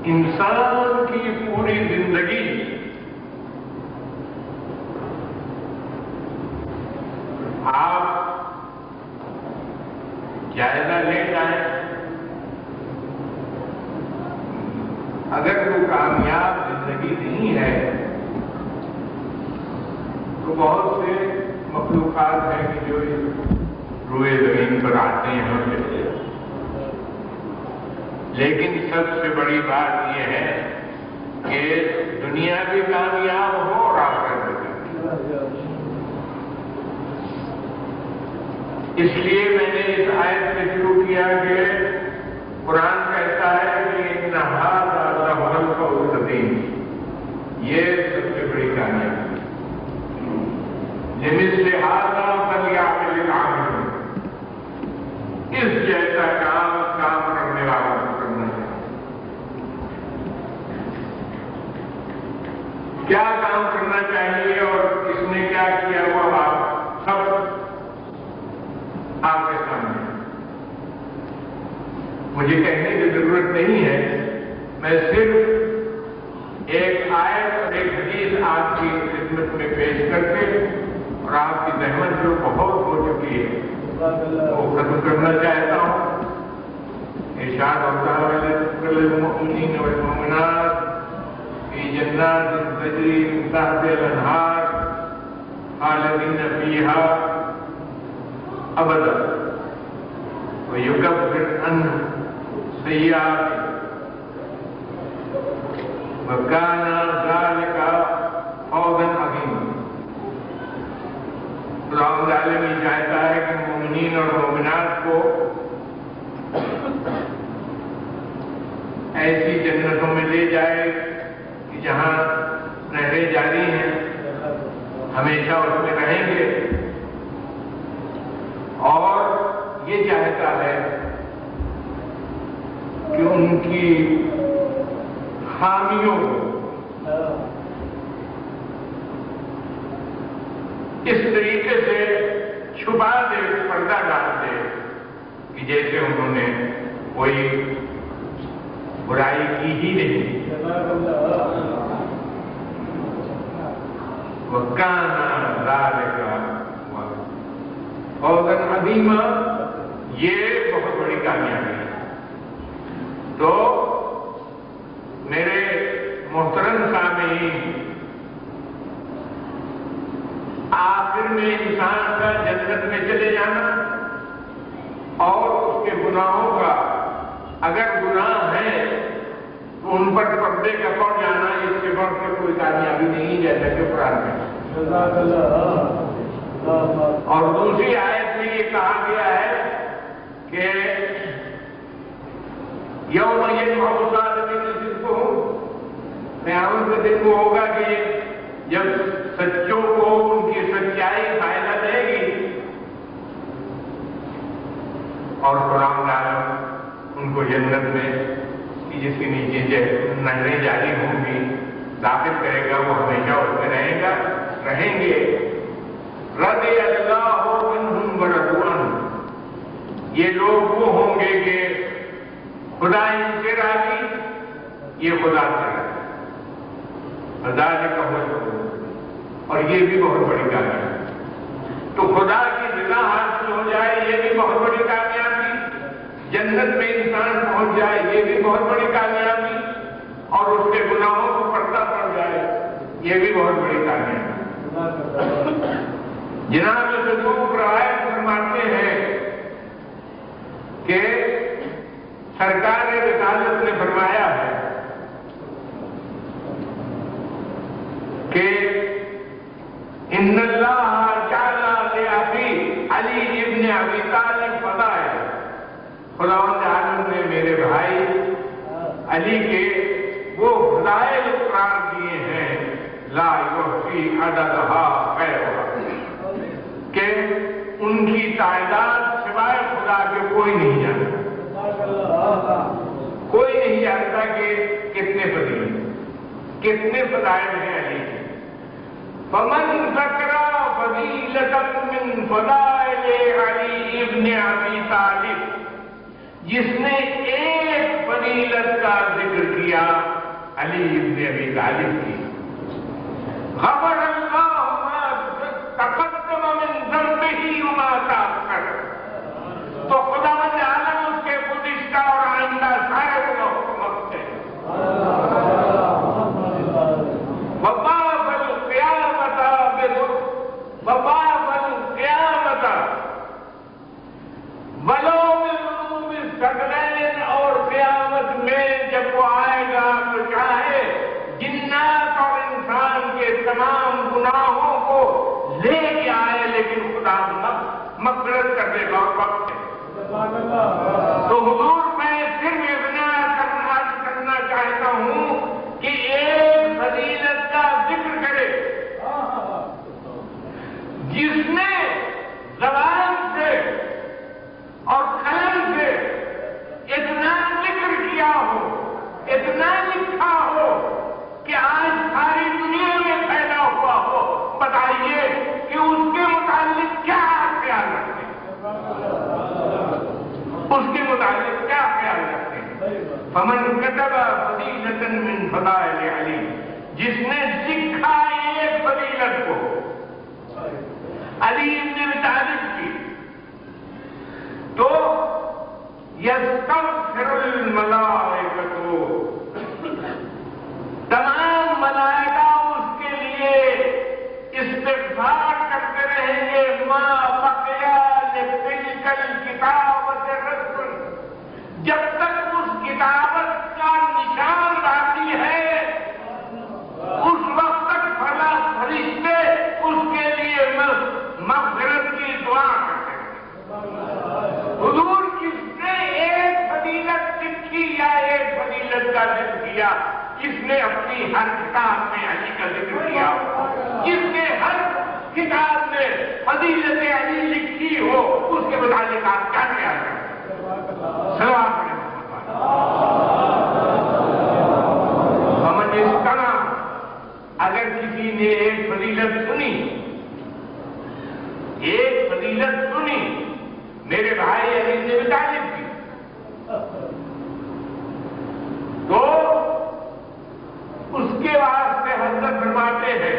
انسان کی پوری زندگی آپ جائزہ لے جائیں، اگر وہ کامیاب زندگی نہیں ہے تو بہت سے مخلوقات ہیں کہ جو روئے زمین پر آتے ہیں اور چلے جاتے ہیں، لیکن سب سے بڑی بات یہ ہے کہ دنیا بھی کامیاب ہو اور آخرت بھی کامیاب۔ اس لیے میں نے اس آیت سے شروع کیا کہ قرآن کہتا ہے کہ ان ھذا لہو الفوز العظیم، یہ سب سے بڑی کامیابی ہے۔ لمثل ھذا فلیعمل العاملون، اس جیسا کام کرنے والوں کو کرنا چاہیے۔ کیا کام کرنا چاہیے اور کس نے کیا کیا وہ آپ سب آپ کے سامنے، مجھے کہنے کی ضرورت نہیں ہے، میں صرف ایک آیت اور ایک حدیث آپ کی خدمت میں پیش کر کے اور آپ کی زحمت جو بہت ہو چکی ہے وہ ختم کرنا چاہتا ہوں۔ ارشاد ہوتا ہے للمؤمنین والمؤمنات فی جنات تجری من تحتها الانہار خالدین فیہا ابدا ویکفر عنہم سیئاتہم وکان ذلک فوزا عظیما۔ رب العالمین چاہتا ہے کہ مومنین اور مومنات کو ایسی جنتوں میں لے جائے کہ جہاں نہریں جاری ہیں، ہمیشہ اس میں رہیں گے، اور یہ چاہتا ہے کہ ان کی خامیوں کو اس طریقے سے چھپا دے، پردہ ڈال دے کہ جیسے انہوں نے کوئی برائی کی ہی نہیں۔ وَكَانَ ذَلِكَ فَوْزًا عَظِيمًا، یہ بہت بڑی کامیابی ہے۔ تو میرے محترم سامعین، آخر میں انسان کا جنت میں چلے جانا اور اس کے گناہوں کا اگر گناہ ہے تو ان پر پردے کا پڑ جانا، اس سے بڑھ کر کوئی کامیابی نہیں، جیسا کہ قرآن میں۔ اور دوسری آیت میں یہ کہا گیا ہے کہ یوم یجمع الصادقین صدقہم، قیامت کے دن وہ ہوگا کہ جب سچوں کو ان کی سچائی فائدہ دے گی اور قرآن عالم ان کو جنت میں جس کے نیچے نہریں جاری ہوں گی داخل کرے گا، وہ ہمیشہ اس میں رہیں گے۔ رضی اللہ عنہم ورضوا عنہ، یہ لوگ وہ ہوں گے کہ خدا ان سے راضی، یہ خدا سے راضی۔ ذالک هو الفوز، اور یہ بھی بہت بڑی کامیابی ہے۔ تو خدا کی رضا حاصل ہو جائے، یہ بھی بہت بڑی کامیابی، جنت میں انسان پہنچ جائے، یہ بھی بہت بڑی کامیابی، اور اس کے گناہوں کو پردہ پڑ جائے، یہ بھی بہت بڑی کامیابی۔ جناب صدوق روایت فرماتے ہیں کہ سرکار رسالت نے فرمایا ہے کہ ان اللہ جعل لأخی علی ابن ابی طالب فضائل، خداوند عالم نے میرے بھائی علی کے وہ فضائل قرار دیے ہیں لا یحصی عددھا غیرھا، کہ ان کی تعداد سوائے خدا کے کوئی نہیں جانتا، کوئی نہیں جانتا کہ کتنے فضیل، کتنے فضائل ہیں علی کے۔ فمن ذکر فضیلۃ من فضائل علی ابن ابی طالب، جس نے ایک فضیلت کا ذکر کیا کیا علی ابن ابی طالب کی. غفر اللہ ما تقدم من ذنبہ وما تأخر. تو خداوند عالم اس کے گزشتہ اور آئندہ سارے گناہوں کو معاف کرے. وباب القیامت وباب القیامت ولو بالذنوب الثقلین. اور قیامت میں جب وہ آئے گا تو چاہے جنات اور انسان کے تمام گناہوں کو لے کے آئے لیکن خدا مغفرت کر دے گا اور وقت ہے. تو حضور میں صرف اتنا کرنا چاہتا ہوں کہ ایک فضیلت کا ذکر کرے جس نے زبان سے اور قلم سے اتنا ذکر کیا ہو, اتنا لکھا ہو کہ آج ساری دنیا میں پیدا ہوا ہو. بتائیے کہ اس کے متعلق کیا خیال رکھتے ہیں, اس کے متعلق کیا خیال رکھتے ہیں. فمن کتب فضیلۃ من فضائل علی, جس نے لکھا ایک فضیلت کو علی ابن ابی طالب کی, تو یستغفر الملائکۃ, تمام ملائکہ اس کے لیے استغفار کرتے رہیں گے. ما بقیا لتلک الکتابۃ رسل, جب تک اس کتابت کا نشان باقی ہے اس وقت تک بھلا فرشتے اس کے لیے مغفرت کی دعا کرتے ہیں. حضور کس نے ایک فضیلت لکھی یا ایک فضیلت کا ذکر کیا, جس نے اپنی ہر کتاب میں علی کا ذکر کیا, جس نے ہر کتاب میں فضیلت علی لکھی ہو, اس کے متعلق آپ کیا خیال کریں؟ سوال کریں. ہم اس طرح اگر کسی نے ایک فضیلت سنی, ایک فضیلت سنی میرے بھائی علی ابن ابی طالب کی, تو اس کے واسطے حضرت فرماتے ہیں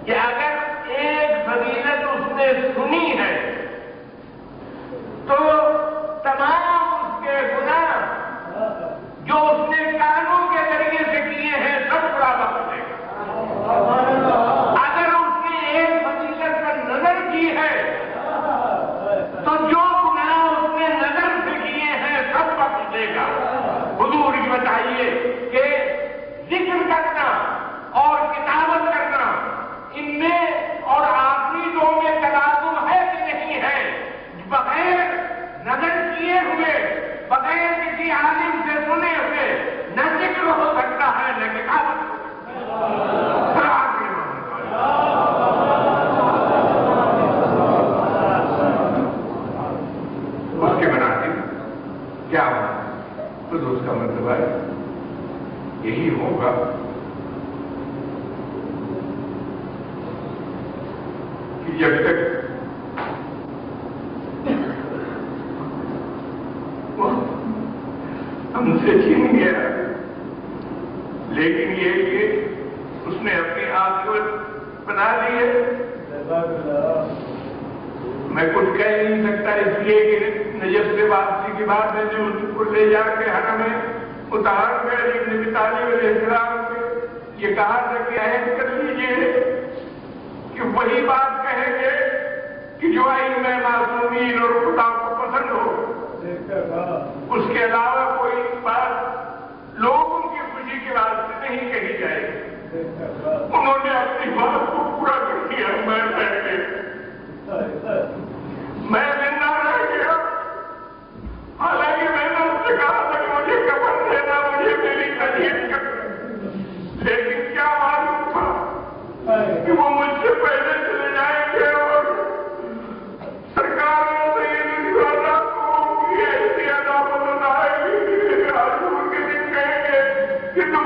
کہ اگر ایک فضیلت اس نے سنی ہے تو تمام اس کے گناہ جو اس نے کانوں کے ذریعے سے کیے ہیں سب برابر کر دے گا. اگر اس نے ایک فضیلت پر نظر کی ہے تو جو گناہ اس نے نظر سے کیے ہیں سب بخش دے گا. حضور یہ بتائیے کہ ذکر کرنا اور کتابت کرنا ان میں اور آخری دو میں تلازم ہے کہ نہیں ہے؟ بغیر نظر کیے ہوئے, بغیر کسی عالم سے سنے ہوئے نہ ذکر ہو سکتا ہے نہ کتابت. اس کے بناتے کیا ہو تو اس کا مطلب ہے یہی ہوگا کہ جب تک ہم سے چھین گیا, لیکن یہ کہ اس نے اپنی عاقبت بنا لی ہے. میں کچھ کہہ نہیں سکتا اس لیے کہ نجف سے واپسی کے بعد میں نے ان کو لے جا کے حرم میں اتار کر علی ابن ابی طالب علیہ السلام سے یہ کہا تھا کہ عہد کر لیجیے کہ وہی بات کہیں گے کہ جو علم معصومین اور خدا کو پسند ہو, اس کے علاوہ کوئی بات لوگوں کی خوشی کے واسطے نہیں کہی جائے. انہوں نے اپنی بات کو پورا کر دیا. میں زندہ رہ گیا, حالانکہ میں نے اس سے کہا تھا کہ مجھے کفن دینا, مجھے میری تجدید کرنا, لیکن کیا معلوم تھا کہ وہ مجھ سے پہلے چلے جائیں گے اور سرکار نے یہ ادا کو ایسی عدالت بتائے گی کہ حضور کے دن کہیں گے کہ تم